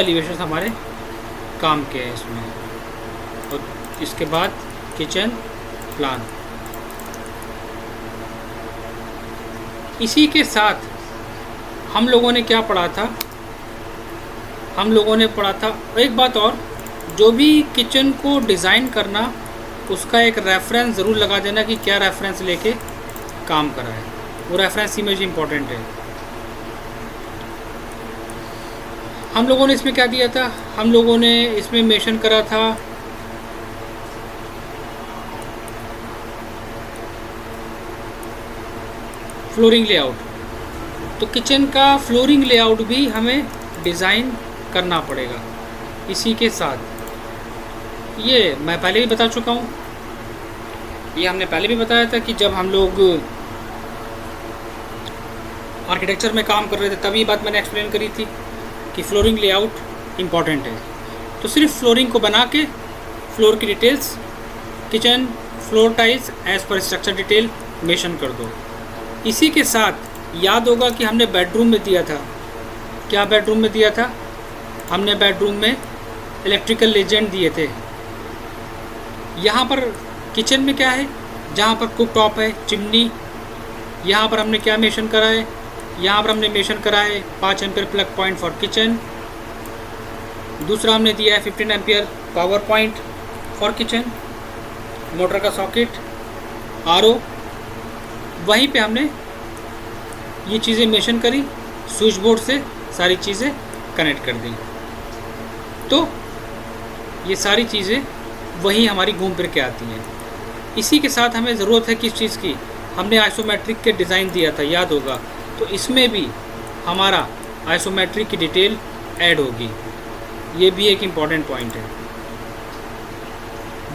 Elevation हमारे काम के हैं इसमें। और इसके बाद किचन प्लान। इसी के साथ हम लोगों ने क्या पढ़ा था, हम लोगों ने पढ़ा था एक बात और, जो भी किचन को डिज़ाइन करना उसका एक रेफरेंस ज़रूर लगा देना कि क्या रेफरेंस लेके काम करा है। वो रेफरेंस इमेज इम्पॉर्टेंट है। हम लोगों ने इसमें क्या दिया था, हम लोगों ने इसमें मेंशन करा था फ्लोरिंग लेआउट। तो किचन का फ्लोरिंग लेआउट भी हमें डिज़ाइन करना पड़ेगा। इसी के साथ ये मैं पहले ही बता चुका हूँ, ये हमने पहले भी बताया था कि जब हम लोग आर्किटेक्चर में काम कर रहे थे तभी बात मैंने एक्सप्लेन करी थी कि फ्लोरिंग लेआउट इम्पॉर्टेंट है। तो सिर्फ फ्लोरिंग को बना के फ्लोर की details, kitchen floor tiles as per structure detail mention कर दो। इसी के साथ याद होगा कि हमने बेडरूम में दिया था, क्या बेडरूम में दिया था, हमने बेडरूम में इलेक्ट्रिकल लेजेंड दिए थे। यहाँ पर किचन में क्या है, जहाँ पर कुक टॉप है, चिमनी, यहाँ पर हमने क्या मेंशन करा है, यहाँ पर हमने मेंशन करा है 5 ampere plug point for kitchen. दूसरा हमने दिया है 15 ampere power point for kitchen, motor का सॉकेट, आरओ। वहीं पे हमने ये चीज़ें मेंशन करी, स्विच बोर्ड से सारी चीज़ें कनेक्ट कर दी। तो ये सारी चीज़ें वही हमारी घूम फिर के आती हैं। इसी के साथ हमें ज़रूरत है किस चीज़ की, हमने आइसोमेट्रिक के डिज़ाइन दिया था, याद होगा। तो इसमें भी हमारा आइसोमेट्रिक की डिटेल ऐड होगी। ये भी एक इम्पॉर्टेंट पॉइंट है।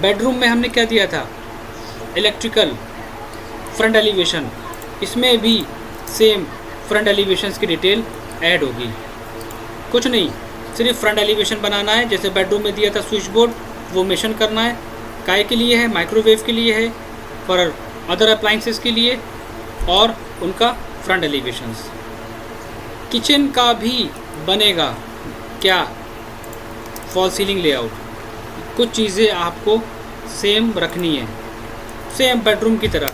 बेडरूम में हमने क्या दिया था, इलेक्ट्रिकल फ्रंट एलिवेशन, इसमें भी सेम फ्रंट एलिवेशंस की डिटेल ऐड होगी। कुछ नहीं, सिर्फ फ्रंट एलिवेशन बनाना है। जैसे बेडरूम में दिया था स्विच बोर्ड, वो मेंशन करना है, काय के लिए है, माइक्रोवेव के लिए है, फॉर अदर अप्लाइंसेस के लिए, और उनका फ्रंट एलिवेशंस। किचन का भी बनेगा क्या, फॉल सीलिंग लेआउट। कुछ चीज़ें आपको सेम रखनी है, सेम बेडरूम की तरह,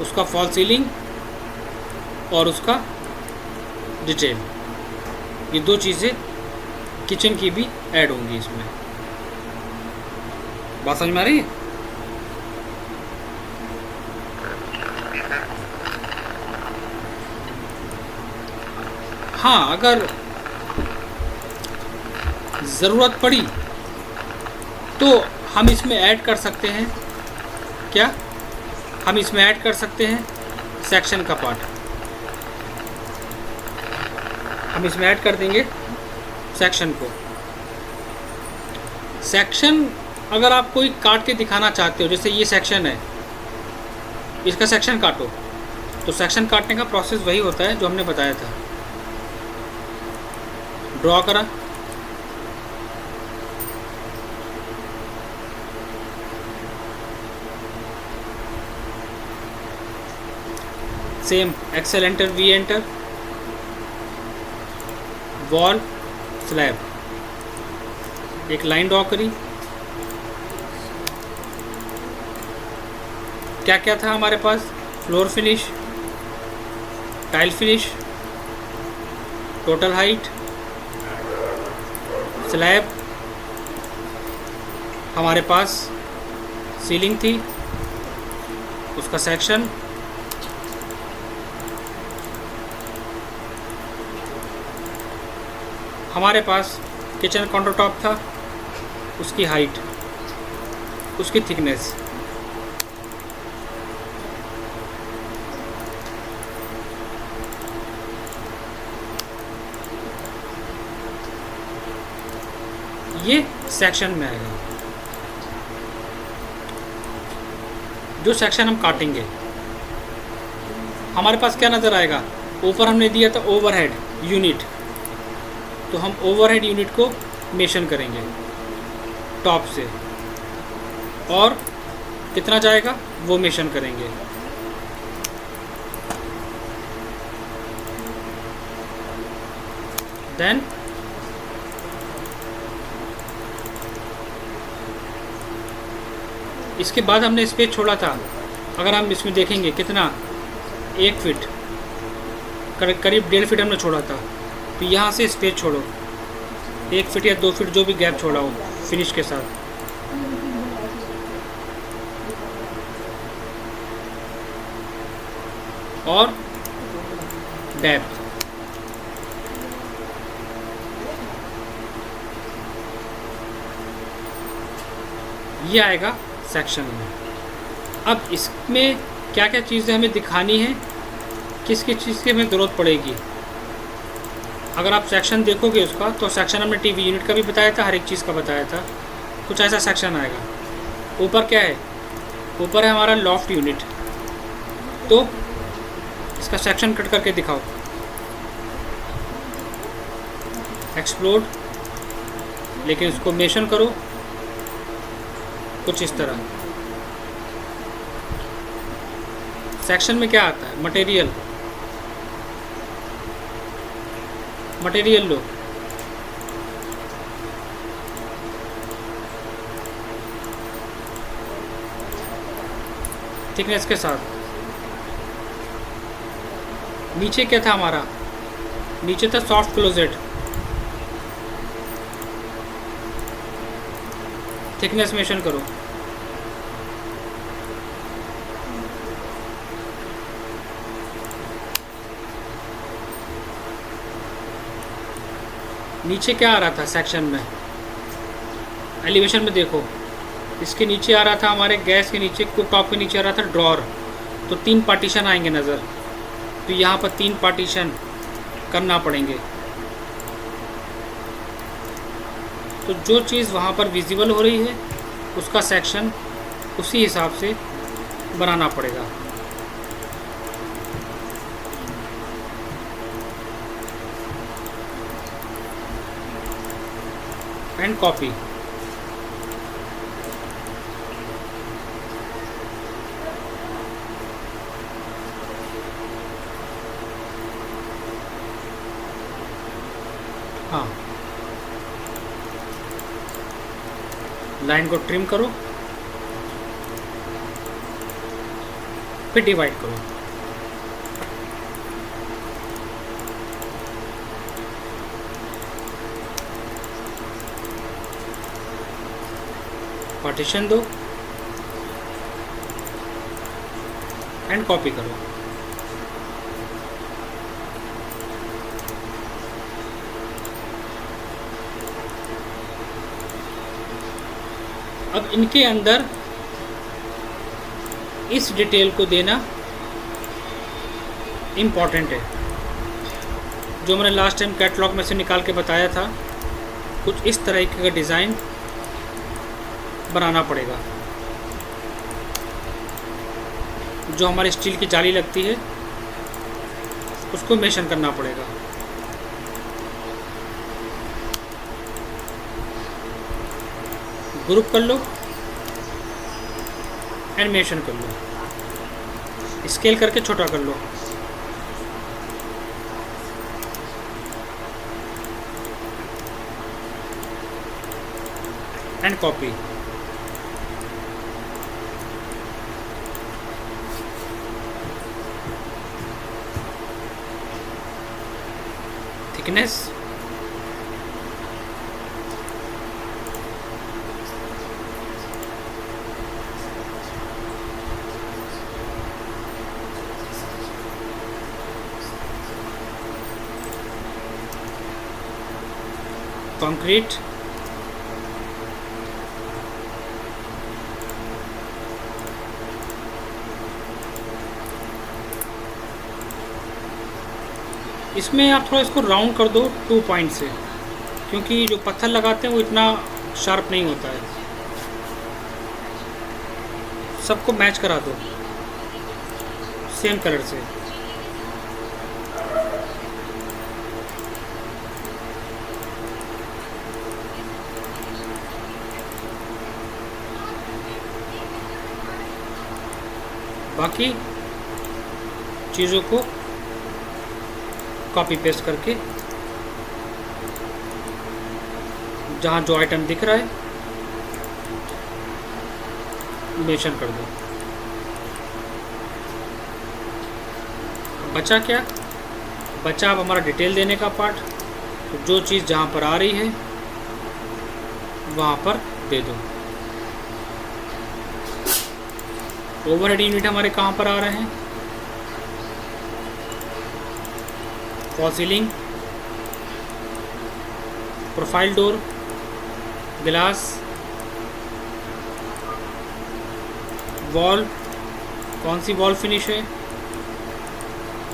उसका फॉल सीलिंग और उसका डिटेल, ये दो चीज़ें किचन की भी ऐड होंगी इसमें। बात समझ में आ रही है? हाँ, अगर ज़रूरत पड़ी तो हम इसमें ऐड कर सकते हैं, क्या हम इसमें ऐड कर सकते हैं सेक्शन का पार्ट, हम इसमें ऐड कर देंगे सेक्शन को। सेक्शन अगर आप कोई काट के दिखाना चाहते हो, जैसे ये सेक्शन है, इसका सेक्शन काटो, तो सेक्शन काटने का प्रोसेस वही होता है जो हमने बताया था। ड्रॉ करा, same excel enter, V enter, wall slab, एक लाइन ड्रॉ करी। क्या क्या था हमारे पास, floor finish, tile finish, total height, slab, हमारे पास सीलिंग थी, उसका सेक्शन, हमारे पास किचन काउंटर टॉप था, उसकी हाइट, उसकी थिकनेस, ये सेक्शन में आएगा। जो सेक्शन हम काटेंगे, हमारे पास क्या नज़र आएगा, ऊपर हमने दिया था ओवरहेड यूनिट, तो हम ओवरहेड यूनिट को मेंशन करेंगे टॉप से, और कितना जाएगा वो मेंशन करेंगे। देन इसके बाद हमने स्पेस छोड़ा था, अगर हम इसमें देखेंगे कितना, 1 फीट, करीब 1.5 फीट हमने छोड़ा था। तो यहाँ से स्पेस छोड़ो, 1 फीट या 2 फीट जो भी गैप छोड़ा हो फिनिश के साथ। और डेप्थ, ये आएगा सेक्शन में। अब इसमें क्या क्या चीज़ें हमें दिखानी है, किस किस चीज़ की हमें ज़रूरत पड़ेगी। अगर आप सेक्शन देखोगे उसका, तो सेक्शन हमने टीवी यूनिट का भी बताया था, हर एक चीज़ का बताया था। कुछ ऐसा सेक्शन आएगा। ऊपर क्या है, ऊपर है हमारा लॉफ्ट यूनिट। तो इसका सेक्शन कट करके दिखाओ। एक्सप्लोड, लेकिन उसको मेंशन करो कुछ इस तरह। सेक्शन में क्या आता है, मटेरियल, मटेरियल लो, थिकनेस के साथ। नीचे क्या था हमारा, नीचे था सॉफ्ट क्लोजेट, थिकनेस मेंशन करो। नीचे क्या आ रहा था सेक्शन में, एलिवेशन में देखो, इसके नीचे आ रहा था हमारे गैस के नीचे, कुकटॉप के नीचे आ रहा था ड्रॉर। तो 3 पार्टीशन आएंगे नज़र। तो यहाँ पर 3 पार्टीशन करना पड़ेंगे। तो जो चीज़ वहाँ पर विजिबल हो रही है उसका सेक्शन उसी हिसाब से बनाना पड़ेगा। And copy. हाँ, लाइन को ट्रिम करो, फिर डिवाइड करो। पार्टीशन दो एंड कॉपी करो। अब इनके अंदर इस डिटेल को देना इम्पॉर्टेंट है, जो मैंने लास्ट टाइम कैटलॉग में से निकाल के बताया था। कुछ इस तरह का डिज़ाइन बनाना पड़ेगा। जो हमारी स्टील की जाली लगती है उसको मेंशन करना पड़ेगा। ग्रुप कर लो एंड मेंशन कर लो, स्केल करके छोटा कर लो। And copy. थिकनेस, कंक्रीट, इसमें आप थोड़ा इसको राउंड कर दो 2 पॉइंट से, क्योंकि जो पत्थर लगाते हैं वो इतना शार्प नहीं होता है। सबको मैच करा दो सेम कलर से। बाकी चीज़ों को कॉपी पेस्ट करके जहाँ जो आइटम दिख रहा है मेंशन कर दो। बचा क्या? बचा अब हमारा डिटेल देने का पार्ट। तो जो चीज़ जहाँ पर आ रही है वहाँ पर दे दो। ओवरहेड यूनिट हमारे कहाँ पर आ रहे हैं? Fall ceiling, profile door, glass, wall, कौन सी वॉल फिनिश है?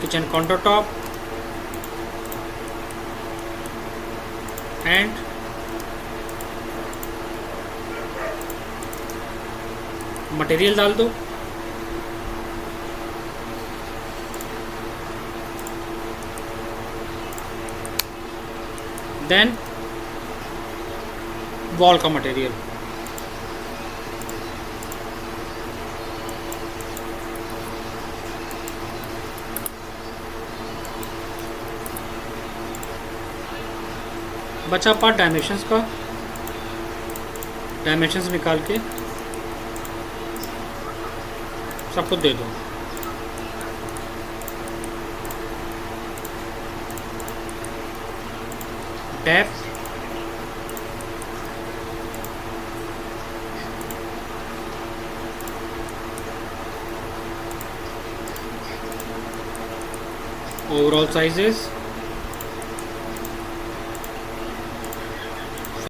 Kitchen counter top and material डाल दो। देन वॉल का मटेरियल। बचा पार्ट डायमेंशंस का। डायमेंशंस निकाल के सब कुछ दे दो। Depth, overall sizes,